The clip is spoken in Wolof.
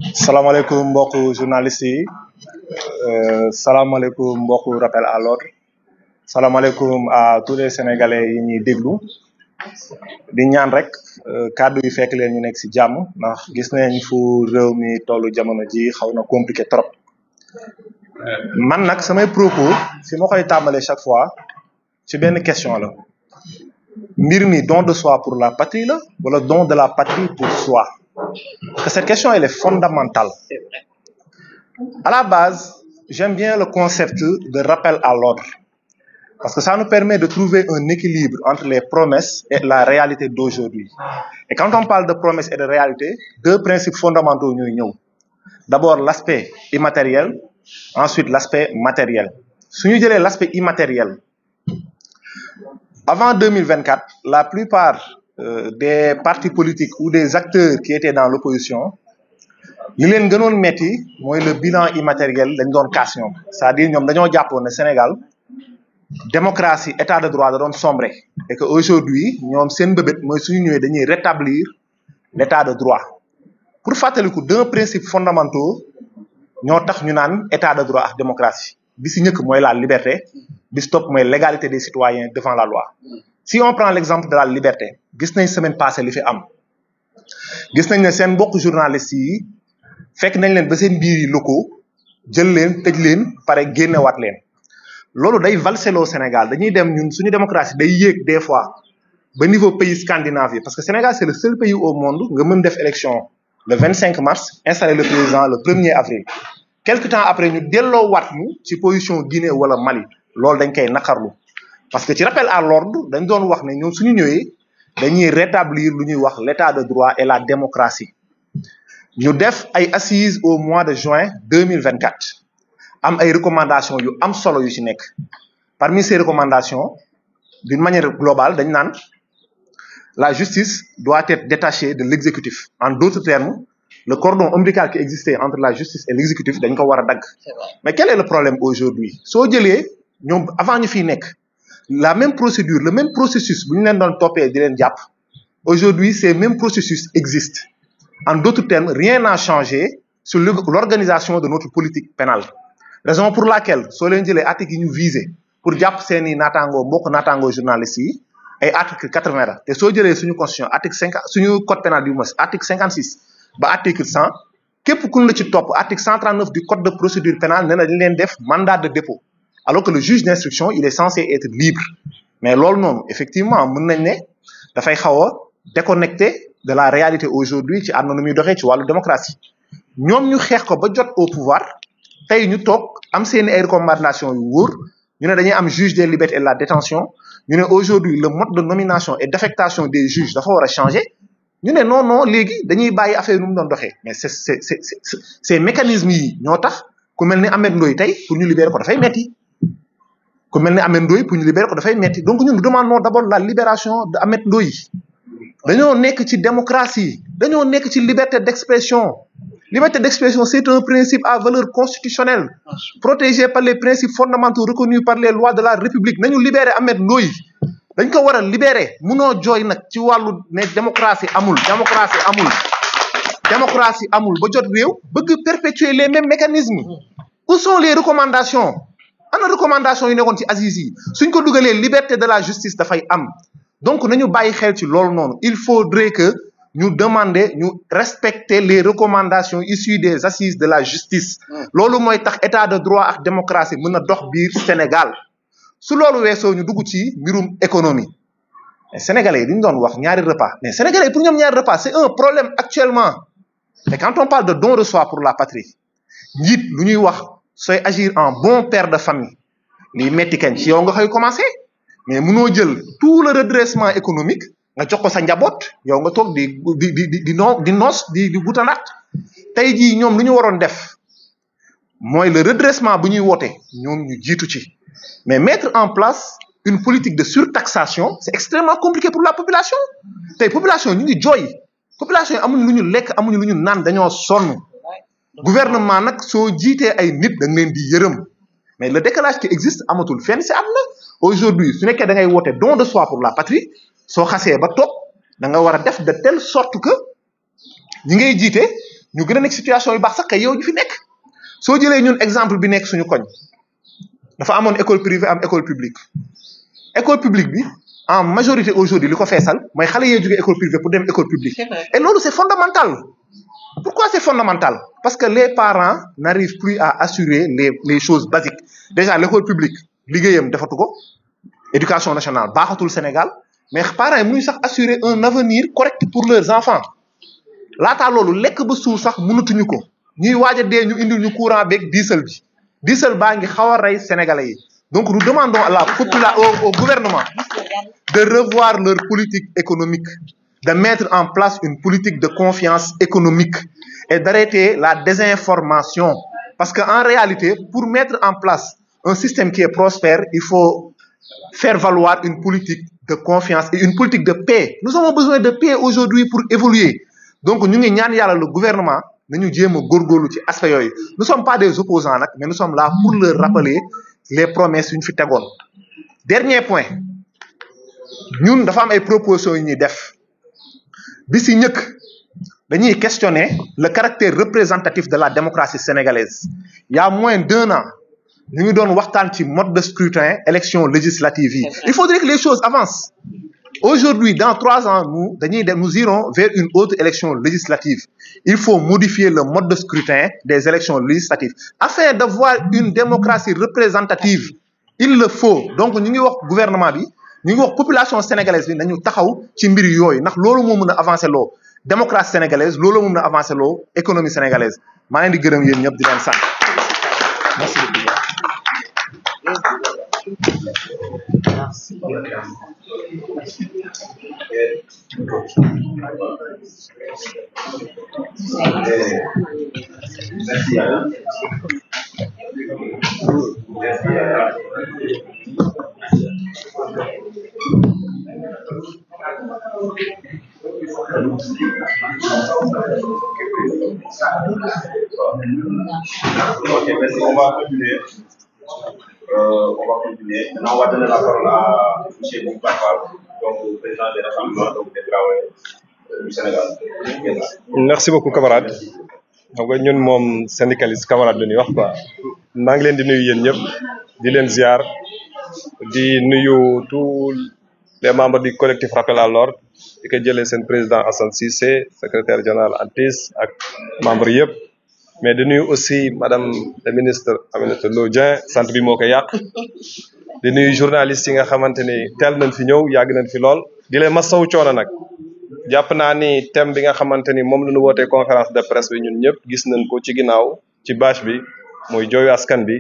salaamaaleykum mbokku journaliste yi salaamaaleykum mbokku rappel à l'ordre salaamaaleykum à tous les sénégalais yi ñuy déglu di ñaan rek kàddu yi fekk leen ñu nekk ci jàmm ndax gis nañ fu réew mi tollu jamono ji xaw na compliqué trop man nag samay propos fi ma koy tàmbalee chaque fois ci benn question la mbir mi don de soi pour la patrie la wala don de la patrie pour soi. Parce que cette question, elle est fondamentale. À la base, j'aime bien le concept de rappel à l'ordre. Parce que ça nous permet de trouver un équilibre entre les promesses et la réalité d'aujourd'hui. Et quand on parle de promesses et de réalité, deux principes fondamentaux ñuy ñëw. D'abord, l'aspect immatériel, ensuite l'aspect matériel. Si nous jëlee l'aspect immatériel, avant 2024, la plupart des partis politiques ou des acteurs qui étaient dans l'opposition li leen gënoon metti mooy le bilan immatériel dañ doon kaas ñoom c'est-à-dire ñoom dañoo jàppoon ne Sénégal démocratie état de droit da doon sombre et que aujourd'hui ñoom seen mbëbët mooy suñu ñëwee dañuy rétablir l'état de droit pour fàttaliku deux principes fondamentaux ñoo tax ñu naan état de droit ak démocratie bi si njëkk mooy la liberté bi si topp mooy l'égalité des citoyens devant la loi. Si on prend l'exemple de la liberté gis nañ semaine passée li fi am gis nañ ne seen mbokk journalistes yi fekk nañ leen ba seen biir yi locaux jël leen tëj leen pare génnewaat leen loolu day valseloo Sénégal dañuy dem ñun suñu démocratie day yéeg des fois ba niveau pays scandinave yi parce que Sénégal c'est le seul pays au monde nga mën def élection le 25 mars installer le président le 1er avril quelque temps après ñu delloo waat ñu ci position Guinée wala Mali loolu dañ koy naqarlu parce que ci rappel à l'ordre dañ doon wax ne ñoom suñu ñëwee dañuy rétablir lu ñuy wax l'état de droit et la démocratie ñu def ay assises au mois de juin 2024 am ay recommandations yu am solo yu ci nekk parmi ces recommandations d'une manière globale dañ naan la justice doit être détachée de l'exécutif en d'autres termes le cordon ombilical qui existait entre la justice et l'exécutif dañ ko war a dagg mais quel est le problème aujourd'hui soo jëlee ñoom avant ñu fiy nekk la même procédure le même processus bu ñu leen doon toppee di leen jàpp aujourd'hui ces mêmes processus existent en d'autres termes rien n'a changé sur l'organisation de notre politique pénale raison pour laquelle soo leen jëlee articles yi ñu visé pour jàpp seeni naataangoo mbokk naataangoo journalistes yi ay article 80 la te soo jëlee suñu constitution article 50 suñu code pénal du moins article 56 ba article 100 képp ku la ci topp article 139 du code de procédure pénale nee na dañ leen def mandat de dépôt alors que le juge d'instruction il est censé être libre mais loolu noonu effectivement mën nañ ne dafay xaw a déconnecté de la réalité aujourd'hui ci àdduna nu muy doxee ci wàllu démocratie ñoom ñu xeex ko ba jot au pouvoir tey ñu toog am seeni ay recommandations yu wóor ñu ne dañuy am juge des libertés et de la détention ñu ne aujourd'hui le mode de nomination et d'affectation des juges dafa war a changer ñu ne non léegi dañuy bàyyi affaire nu mu doon doxee mais ces mécanismes yi ñoo tax ku mel ni Ahmed Ndoye tey pour ñu libérer ko dafay metti ku mel ni Ahmed Ndoye pour ñu libérer ko dafay metti donc ñun nous demandons d'abord la libération de Ahmed Ndoye dañoo nekk ci démocratie dañoo nekk ci liberté d'expression c'est un principe à valeur constitutionnelle protégé par les principes fondamentaux reconnus par les lois de la République nañu libérer Ahmed Ndoye dañ ko war a libérer munoo jooy nag ci wàllu ne démocratie amul ba jot réew bëgg perpétuer les mêmes mécanismes où sont les recommandations ana recommandation yu nekkoon ci assises yi suñ ko dugalee liberté de la justice dafay am donc nañu bàyyi xel ci loolu noonu il faudrait que ñu demander ñu respecter les recommandations issues des assises de la justice loolu mooy tax état de droit ak démocratie mën a dox biir Sénégal su loolu weesoo ñu dugg ci mbirum économie mais sénégalais yi li ñu doon wax ñaari repas mais sénégalais yi pour ñoom ñaari repas c'est un problème actuellement et quand on parle de don de soi pour la patrie njiit lu ñuy wax sooy agir en bon père de famille lii metti kañ ci yow nga koy commencer mais mënoo jël tout le redressement économique nga jox ko sa njaboot yow nga toog di noos di gutanaat tey jii ñoom lu ñu waroon def mooy le redressement bu ñuy woote ñoom ñu jiitu ci mais mettre en place une politique de surtaxation c'est extrêmement compliqué pour la population tey population ñu ngi jooy population yi amuñu lu ñu lekk amuñu lu ñu naan dañoo sonn gouvernement nag soo jiitee ay nit da nga leen di yërëm mais le décalage qui existe amatul fenn si àdduna aujourd'hui su nekkee da ngay woote don de soi pour la patrie soo xasee ba toog da nga war a def de telle sorte que ñi ngay jiite ñu gën a nekk situation yu baax sax kay yow ñu fi nekk soo jëlee ñun exemple bi nekk suñu koñ dafa amoon école privée am école publique bi en majorité aujourd'hui li ko feesal mooy xale yee jógee école privée pour dem école publique et loolu c'est fondamental. Pourquoi c'est fondamental? Parce que les parents n'arrivent plus à assurer les choses basiques. Déjà, l'école publique, liggéeyam defatu ko, éducation nationale baaxatul Sénégal, mais parents yi mënuñ sax assurer un avenir correct pour leurs enfants. Laataa loolu lekk ba suur sax mënatuñu ko ñuy waaj a dee ñu indil ñu courant beeg diesel baa ngi xaw a rey Sénégalais yi. Donc nous demandons à la au gouvernement de revoir leur politique économique, de mettre en place une politique de confiance économique et d'arrêter la désinformation. Parce qu'en réalité, pour mettre en place un système qui est prospère, il faut faire valoir une politique de confiance et une politique de paix. Nous avons besoin de paix aujourd'hui pour évoluer. Donc, nous avons le gouvernement, nous avons aspect yoy. Nous ne sommes pas des opposants, mais nous sommes là pour leur rappeler les promesses d'une fitagon. Dernier point. Nous avons des propositions bi si ñëkk dañuy questionner le caractère représentatif de la démocratie sénégalaise. Il y a moins d'1 an ñu ngi doon waxtaan ci mode de scrutin élection législative yi. Il faudrait que les choses avancent. Aujourd'hui, dans 3 ans, nous irons vers une autre élection législative. Il faut modifier le mode de scrutin des élections législatives afin d'avoir une démocratie représentative. Il le faut. Donc ñu ngi wax gouvernement bi ñu ngi wax population sénégalaise bi nañu taxaw ci mbir yooyu ndax loolu moo mën a avancer loo démocratie sénégalaise loolu moo mën a avancer loo économie sénégalaise maa leen di gërëm yéen ñëpp di leen sant. Merci beaucoup. Ok, merci. On va continuer. Maintenant, on va donner la parole à M. Boukafal, donc président des rassemblements des travailleurs du Sénégal. Merci beaucoup, camarade. Donc, ñun moom syndicaliste camarade la ñuy wax quoi. maa ngi leen di nuyu yéen ñëpp di leen ziar di nuyu tous les membres du collectif Rappel à l'ordre di ko jëlee seen président Assane Cissé secrétaire général Antis ak membres yëpp mais di nuyu aussi madame la ministre Aminata Lô Dieng sant bi moo ko yàq di nuyu journalistes yi nga xamante ni teel nañ fi ñëw yàgg nañ fi lool di leen masawu coono nag jàpp naa ni thème bi nga xamante ni moom la ñu wootee conférence de presse bi ñun ñëpp gis nañ ko ci ginnaaw ci bâche bi mooy jooyu askan bi